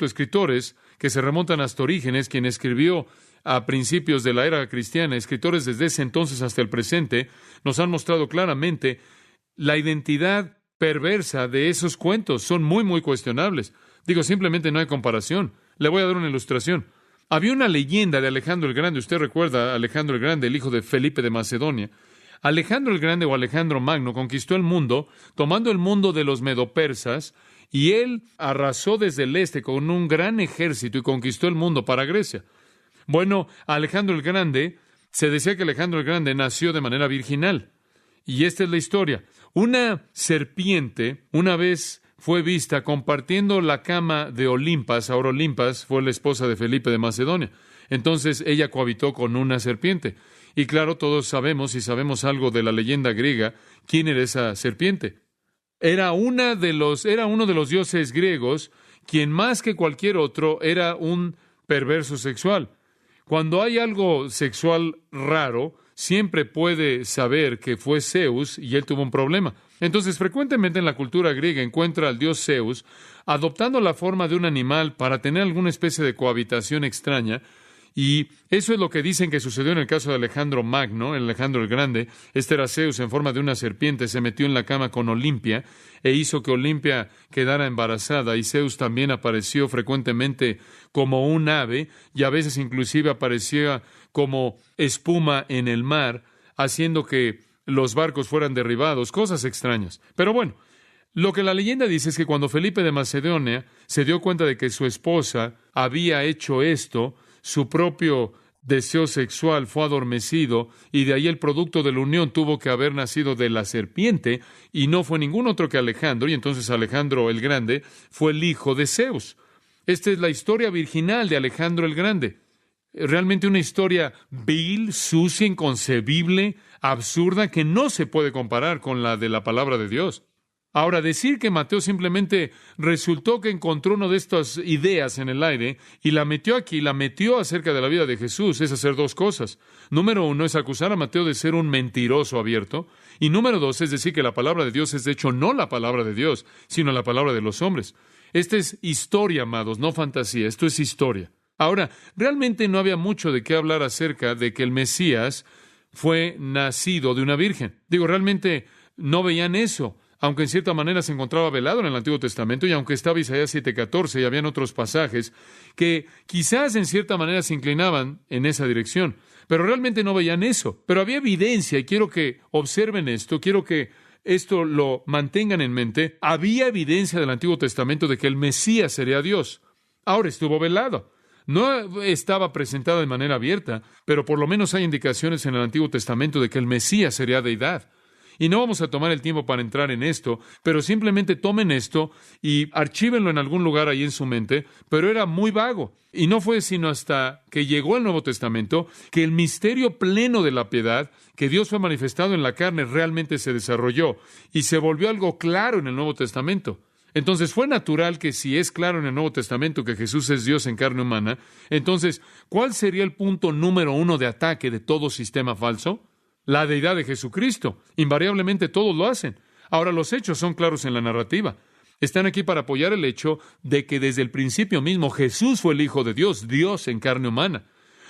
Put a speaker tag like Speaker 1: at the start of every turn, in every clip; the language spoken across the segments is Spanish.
Speaker 1: escritores que se remontan hasta Orígenes, quien escribió a principios de la era cristiana, escritores desde ese entonces hasta el presente, nos han mostrado claramente la identidad perversa de esos cuentos. Son muy, muy cuestionables. Digo, simplemente no hay comparación. Le voy a dar una ilustración. Había una leyenda de Alejandro el Grande. Usted recuerda a Alejandro el Grande, el hijo de Felipe de Macedonia. Alejandro el Grande o Alejandro Magno conquistó el mundo, tomando el mundo de los medopersas, y él arrasó desde el este con un gran ejército y conquistó el mundo para Grecia. Bueno, Alejandro el Grande, se decía que Alejandro el Grande nació de manera virginal. Y esta es la historia. Una serpiente una vez fue vista compartiendo la cama de Olimpas. Ahora Olimpas fue la esposa de Felipe de Macedonia. Entonces ella cohabitó con una serpiente. Y claro, todos sabemos, y sabemos algo de la leyenda griega, quién era esa serpiente. Era uno de los dioses griegos, quien más que cualquier otro era un perverso sexual. Cuando hay algo sexual raro, siempre puede saber que fue Zeus y él tuvo un problema. Entonces, frecuentemente en la cultura griega encuentra al dios Zeus adoptando la forma de un animal para tener alguna especie de cohabitación extraña. Y eso es lo que dicen que sucedió en el caso de Alejandro Magno, Alejandro el Grande. Este era Zeus en forma de una serpiente, se metió en la cama con Olimpia e hizo que Olimpia quedara embarazada. Y Zeus también apareció frecuentemente como un ave y a veces inclusive aparecía como espuma en el mar, haciendo que los barcos fueran derribados, cosas extrañas. Pero bueno, lo que la leyenda dice es que cuando Felipe de Macedonia se dio cuenta de que su esposa había hecho esto, su propio deseo sexual fue adormecido y de ahí el producto de la unión tuvo que haber nacido de la serpiente y no fue ningún otro que Alejandro, y entonces Alejandro el Grande fue el hijo de Zeus. Esta es la historia virginal de Alejandro el Grande. Realmente una historia vil, sucia, inconcebible, absurda, que no se puede comparar con la de la palabra de Dios. Ahora, decir que Mateo simplemente resultó que encontró una de estas ideas en el aire y la metió aquí, la metió acerca de la vida de Jesús, es hacer dos cosas. Número uno, es acusar a Mateo de ser un mentiroso abierto. Y número dos, es decir que la palabra de Dios es de hecho no la palabra de Dios, sino la palabra de los hombres. Esta es historia, amados, no fantasía, esto es historia. Ahora, realmente no había mucho de qué hablar acerca de que el Mesías fue nacido de una virgen. Digo, realmente no veían eso, aunque en cierta manera se encontraba velado en el Antiguo Testamento, y aunque estaba Isaías 7:14 y habían otros pasajes que quizás en cierta manera se inclinaban en esa dirección, pero realmente no veían eso. Pero había evidencia, y quiero que observen esto, quiero que esto lo mantengan en mente. Había evidencia del Antiguo Testamento de que el Mesías sería Dios. Ahora estuvo velado. No estaba presentado de manera abierta, pero por lo menos hay indicaciones en el Antiguo Testamento de que el Mesías sería deidad. Y no vamos a tomar el tiempo para entrar en esto, pero simplemente tomen esto y archívenlo en algún lugar ahí en su mente, pero era muy vago. Y no fue sino hasta que llegó el Nuevo Testamento que el misterio pleno de la piedad, que Dios fue manifestado en la carne, realmente se desarrolló y se volvió algo claro en el Nuevo Testamento. Entonces fue natural que si es claro en el Nuevo Testamento que Jesús es Dios en carne humana, entonces, ¿cuál sería el punto número uno de ataque de todo sistema falso? La deidad de Jesucristo. Invariablemente todos lo hacen. Ahora, los hechos son claros en la narrativa. Están aquí para apoyar el hecho de que desde el principio mismo Jesús fue el Hijo de Dios, Dios en carne humana.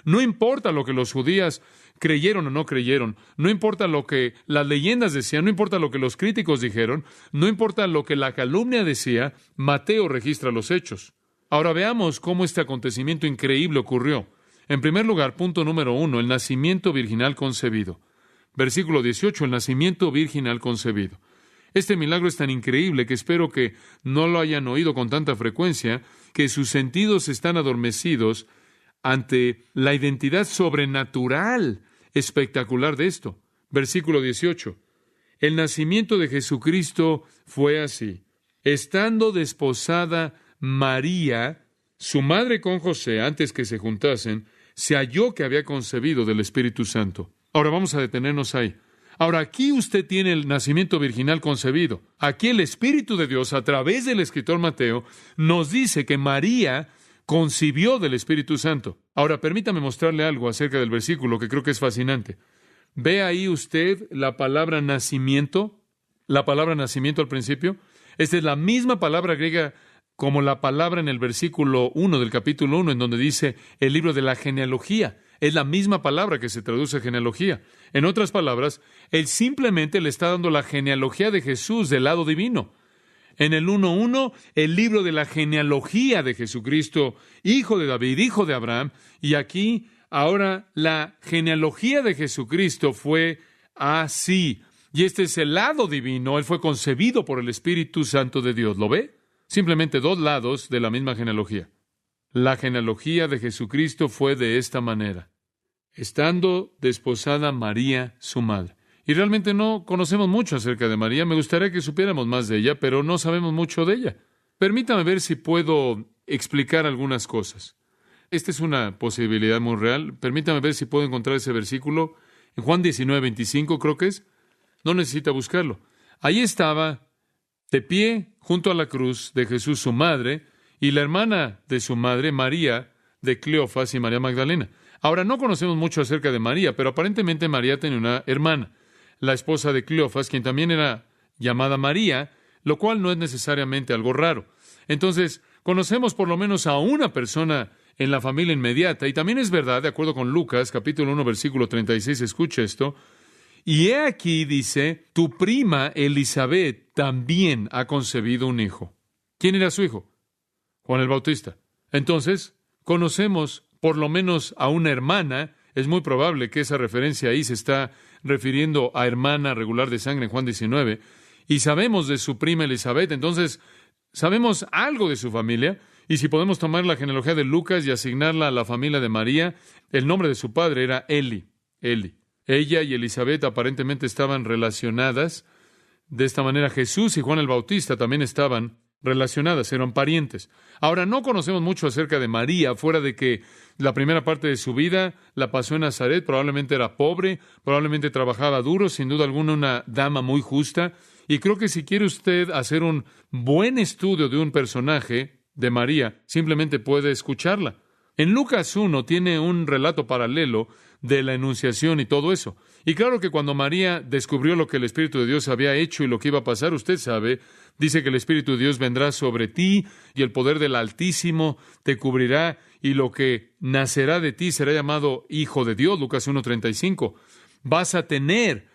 Speaker 1: No importa lo que los judíos creyeron o no creyeron, no importa lo que las leyendas decían, no importa lo que los críticos dijeron, no importa lo que la calumnia decía, Mateo registra los hechos. Ahora veamos cómo este acontecimiento increíble ocurrió. En primer lugar, punto número 1, el nacimiento virginal concebido. Versículo 18, el nacimiento virginal concebido. Este milagro es tan increíble que espero que no lo hayan oído con tanta frecuencia, que sus sentidos están adormecidos ante la identidad sobrenatural, espectacular de esto. Versículo 18. El nacimiento de Jesucristo fue así. Estando desposada María, su madre con José, antes que se juntasen, se halló que había concebido del Espíritu Santo. Ahora vamos a detenernos ahí. Ahora aquí usted tiene el nacimiento virginal concebido. Aquí el Espíritu de Dios, a través del escritor Mateo, nos dice que María concibió del Espíritu Santo. Ahora permítame mostrarle algo acerca del versículo que creo que es fascinante. ¿Ve ahí usted la palabra nacimiento? La palabra nacimiento al principio. Esta es la misma palabra griega como la palabra en el versículo 1 del capítulo 1, en donde dice el libro de la genealogía. Es la misma palabra que se traduce genealogía. En otras palabras, él simplemente le está dando la genealogía de Jesús del lado divino. En el 1:1, el libro de la genealogía de Jesucristo, hijo de David, hijo de Abraham. Y aquí, ahora, la genealogía de Jesucristo fue así. Y este es el lado divino. Él fue concebido por el Espíritu Santo de Dios. ¿Lo ve? Simplemente dos lados de la misma genealogía. La genealogía de Jesucristo fue de esta manera: estando desposada María, su madre. Y realmente no conocemos mucho acerca de María. Me gustaría que supiéramos más de ella, pero no sabemos mucho de ella. Permítame ver si puedo explicar algunas cosas. Esta es una posibilidad muy real. Permítame ver si puedo encontrar ese versículo. En Juan 19:25, creo que es. No necesita buscarlo. Ahí estaba, de pie, junto a la cruz de Jesús, su madre, y la hermana de su madre, María de Cleofas y María Magdalena. Ahora, no conocemos mucho acerca de María, pero aparentemente María tenía una hermana, la esposa de Cleofas, quien también era llamada María, lo cual no es necesariamente algo raro. Entonces, conocemos por lo menos a una persona en la familia inmediata, y también es verdad, de acuerdo con Lucas, capítulo 1, versículo 36, escucha esto: y he aquí, dice, tu prima Elizabeth también ha concebido un hijo. ¿Quién era su hijo? Juan el Bautista. Entonces, conocemos por lo menos a una hermana. Es muy probable que esa referencia ahí se está refiriendo a hermana regular de sangre en Juan 19. Y sabemos de su prima Elizabeth. Entonces, sabemos algo de su familia. Y si podemos tomar la genealogía de Lucas y asignarla a la familia de María, el nombre de su padre era Eli. Ella y Elizabeth aparentemente estaban relacionadas. De esta manera, Jesús y Juan el Bautista también estaban relacionadas, eran parientes. Ahora, no conocemos mucho acerca de María, fuera de que la primera parte de su vida la pasó en Nazaret. Probablemente era pobre, probablemente trabajaba duro, sin duda alguna una dama muy justa. Y creo que si quiere usted hacer un buen estudio de un personaje de María, simplemente puede escucharla. En Lucas 1 tiene un relato paralelo de la Anunciación y todo eso. Y claro que cuando María descubrió lo que el Espíritu de Dios había hecho y lo que iba a pasar, usted sabe, dice que el Espíritu de Dios vendrá sobre ti y el poder del Altísimo te cubrirá y lo que nacerá de ti será llamado Hijo de Dios, Lucas 1:35. Vas a tener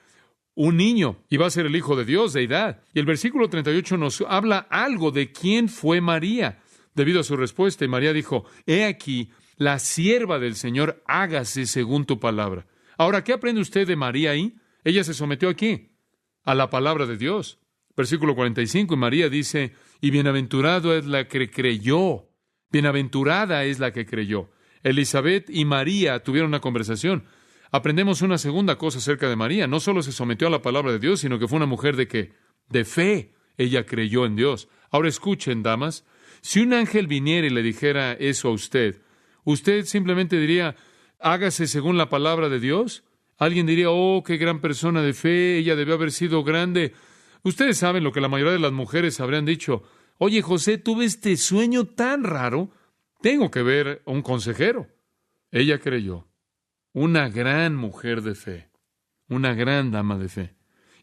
Speaker 1: un niño y va a ser el Hijo de Dios, deidad. Y el versículo 38 nos habla algo de quién fue María, debido a su respuesta. Y María dijo: he aquí, la sierva del Señor, hágase según tu palabra. Ahora, ¿qué aprende usted de María ahí? Ella se sometió aquí, a la palabra de Dios. Versículo 45, y María dice: y bienaventurado es la que creyó. Bienaventurada es la que creyó. Elizabeth y María tuvieron una conversación. Aprendemos una segunda cosa acerca de María. No solo se sometió a la palabra de Dios, sino que fue una mujer de ¿qué? De fe. Ella creyó en Dios. Ahora escuchen, damas. Si un ángel viniera y le dijera eso a usted, ¿usted simplemente diría: hágase según la palabra de Dios? Alguien diría: oh, qué gran persona de fe, ella debió haber sido grande. Ustedes saben lo que la mayoría de las mujeres habrían dicho: oye, José, tuve este sueño tan raro, tengo que ver a un consejero. Ella creyó. Una gran mujer de fe, una gran dama de fe.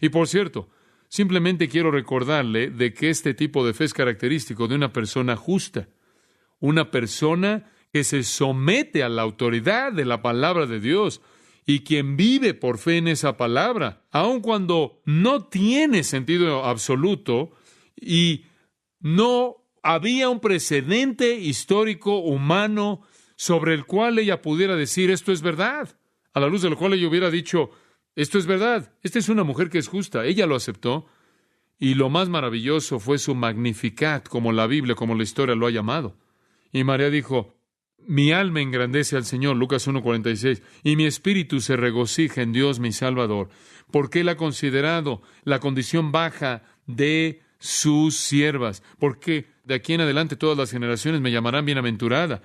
Speaker 1: Y por cierto, simplemente quiero recordarle de que este tipo de fe es característico de una persona justa, una persona que se somete a la autoridad de la palabra de Dios y quien vive por fe en esa palabra, aun cuando no tiene sentido absoluto y no había un precedente histórico humano sobre el cual ella pudiera decir: esto es verdad, a la luz de lo cual ella hubiera dicho: esto es verdad. Esta es una mujer que es justa. Ella lo aceptó. Y lo más maravilloso fue su Magnificat, como la Biblia, como la historia lo ha llamado. Y María dijo: mi alma engrandece al Señor, Lucas 1:46, y mi espíritu se regocija en Dios mi Salvador, porque Él ha considerado la condición baja de sus siervas, porque de aquí en adelante todas las generaciones me llamarán bienaventurada,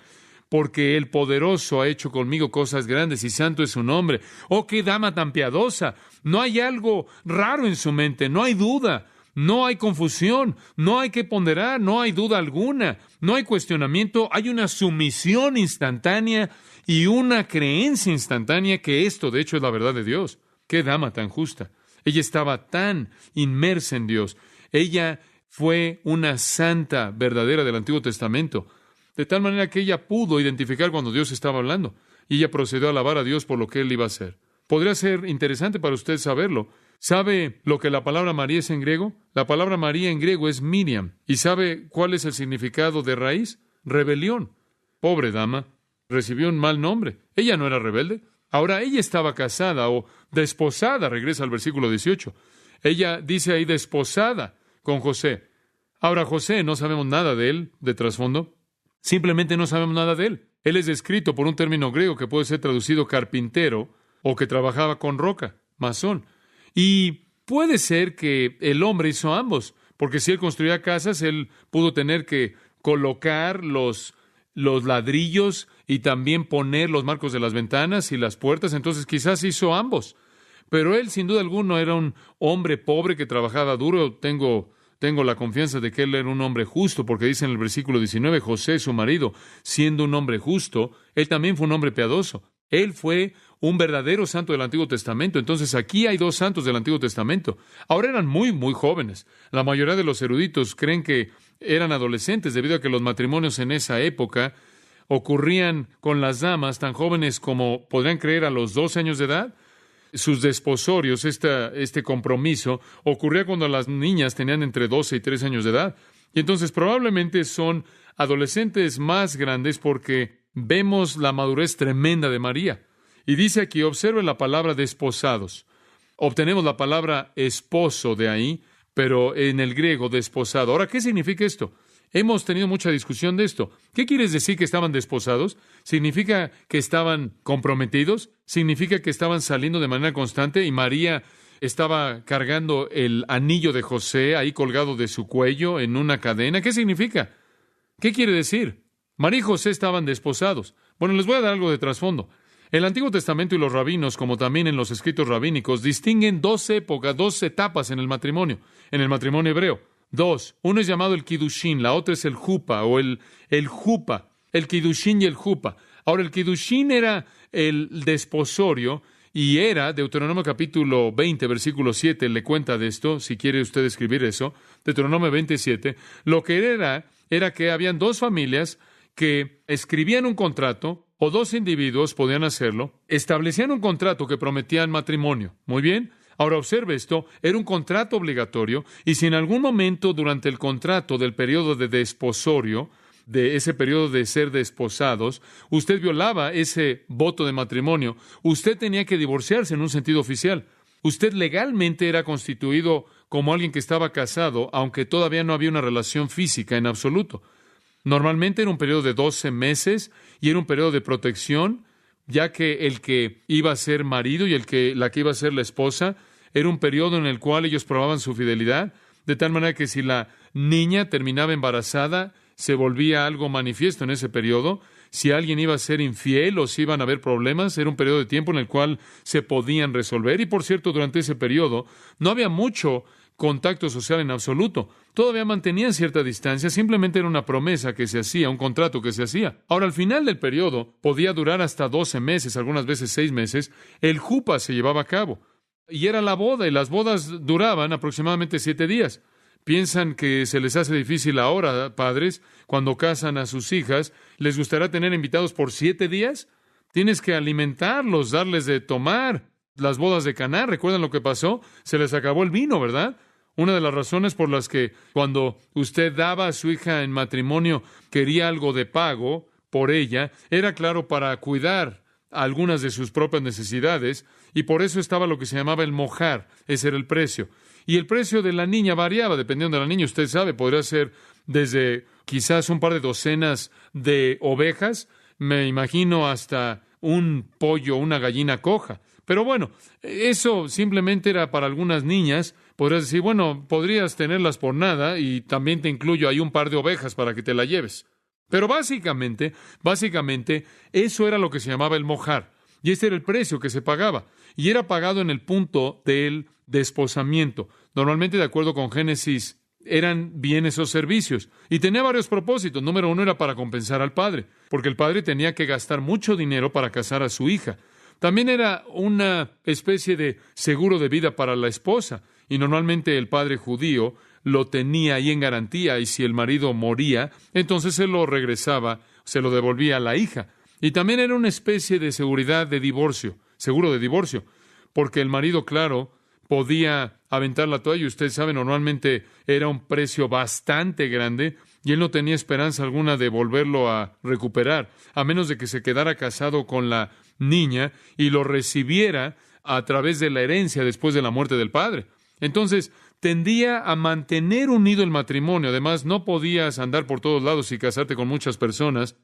Speaker 1: porque el poderoso ha hecho conmigo cosas grandes y santo es su nombre. ¡Oh, qué dama tan piadosa! No hay algo raro en su mente, no hay duda. No hay confusión, no hay que ponderar, no hay duda alguna, no hay cuestionamiento, hay una sumisión instantánea y una creencia instantánea que esto, de hecho, es la verdad de Dios. ¡Qué dama tan justa! Ella estaba tan inmersa en Dios. Ella fue una santa verdadera del Antiguo Testamento, de tal manera que ella pudo identificar cuando Dios estaba hablando, y ella procedió a alabar a Dios por lo que Él iba a hacer. Podría ser interesante para usted saberlo. ¿Sabe lo que la palabra María es en griego? La palabra María en griego es Miriam. ¿Y sabe cuál es el significado de raíz? Rebelión. Pobre dama, recibió un mal nombre. Ella no era rebelde. Ahora, ella estaba casada o desposada, regresa al versículo 18. Ella dice ahí desposada con José. Ahora, José, no sabemos nada de él, de trasfondo. Simplemente no sabemos nada de él. Él es descrito por un término griego que puede ser traducido carpintero o que trabajaba con roca, masón. Y puede ser que el hombre hizo ambos, porque si él construía casas, él pudo tener que colocar los ladrillos y también poner los marcos de las ventanas y las puertas, entonces quizás hizo ambos. Pero él, sin duda alguna, era un hombre pobre que trabajaba duro. Tengo la confianza de que él era un hombre justo, porque dice en el versículo 19, José, su marido, siendo un hombre justo, él también fue un hombre piadoso. Él fue un verdadero santo del Antiguo Testamento. Entonces, aquí hay dos santos del Antiguo Testamento. Ahora eran muy, muy jóvenes. La mayoría de los eruditos creen que eran adolescentes, debido a que los matrimonios en esa época ocurrían con las damas tan jóvenes como podrían creer a los 12 años de edad. Sus desposorios, este compromiso, ocurría cuando las niñas tenían entre 12 y 13 años de edad. Y entonces probablemente son adolescentes más grandes porque vemos la madurez tremenda de María. Y dice aquí, observe la palabra desposados. Obtenemos la palabra esposo de ahí, pero en el griego desposado. Ahora, ¿qué significa esto? Hemos tenido mucha discusión de esto. ¿Qué quieres decir que estaban desposados? ¿Significa que estaban comprometidos? ¿Significa que estaban saliendo de manera constante y María estaba cargando el anillo de José ahí colgado de su cuello en una cadena? ¿Qué significa? ¿Qué quiere decir? María y José estaban desposados. Bueno, les voy a dar algo de trasfondo. El Antiguo Testamento y los rabinos, como también en los escritos rabínicos, distinguen dos épocas, dos etapas en el matrimonio hebreo. Dos. Uno es llamado el Kiddushin, la otra es el Jupa o el Jupa, el Kiddushin y el Jupa. Ahora, el Kiddushin era el desposorio y era, Deuteronomio capítulo 20, versículo 7, le cuenta de esto, si quiere usted escribir eso, Deuteronomio 27, lo que era que habían dos familias que escribían un contrato, o dos individuos podían hacerlo, establecían un contrato que prometían matrimonio. Muy bien. Ahora observe esto, era un contrato obligatorio, y si en algún momento durante el contrato del periodo de desposorio, de ese periodo de ser desposados, usted violaba ese voto de matrimonio, usted tenía que divorciarse en un sentido oficial. Usted legalmente era constituido como alguien que estaba casado, aunque todavía no había una relación física en absoluto. Normalmente era un periodo de 12 meses y era un periodo de protección, ya que el que iba a ser marido y la que iba a ser la esposa, era un periodo en el cual ellos probaban su fidelidad, de tal manera que si la niña terminaba embarazada, se volvía algo manifiesto en ese periodo. Si alguien iba a ser infiel o si iban a haber problemas, era un periodo de tiempo en el cual se podían resolver. Y por cierto, durante ese periodo no había mucho contacto social en absoluto. Todavía mantenían cierta distancia, simplemente era una promesa que se hacía, un contrato que se hacía. Ahora, al final del periodo, podía durar hasta 12 meses, algunas veces 6 meses, el jupa se llevaba a cabo. Y era la boda, y las bodas duraban aproximadamente 7 días. ¿Piensan que se les hace difícil ahora, padres, cuando casan a sus hijas? ¿Les gustará tener invitados por 7 días? Tienes que alimentarlos, darles de tomar. Las bodas de Caná, ¿recuerdan lo que pasó? Se les acabó el vino, ¿verdad? Una de las razones por las que cuando usted daba a su hija en matrimonio quería algo de pago por ella, era claro para cuidar algunas de sus propias necesidades, y por eso estaba lo que se llamaba el mojar, ese era el precio. Y el precio de la niña variaba dependiendo de la niña, usted sabe, podría ser desde quizás un par de docenas de ovejas, me imagino hasta un pollo, una gallina coja. Pero bueno, eso simplemente era para algunas niñas. Podrías decir, bueno, podrías tenerlas por nada y también te incluyo ahí un par de ovejas para que te la lleves. Pero básicamente, eso era lo que se llamaba el mojar. Y este era el precio que se pagaba. Y era pagado en el punto del desposamiento. Normalmente, de acuerdo con Génesis, eran bienes o servicios. Y tenía varios propósitos. Número 1 era para compensar al padre, porque el padre tenía que gastar mucho dinero para casar a su hija. También era una especie de seguro de vida para la esposa. Y normalmente el padre judío lo tenía ahí en garantía, y si el marido moría, entonces se lo regresaba, se lo devolvía a la hija. Y también era una especie de seguridad de divorcio, seguro de divorcio, porque el marido, claro, podía aventar la toalla. Usted sabe, normalmente era un precio bastante grande y él no tenía esperanza alguna de volverlo a recuperar, a menos de que se quedara casado con la niña y lo recibiera a través de la herencia después de la muerte del padre. Entonces, tendía a mantener unido el matrimonio. Además, no podías andar por todos lados y casarte con muchas personas.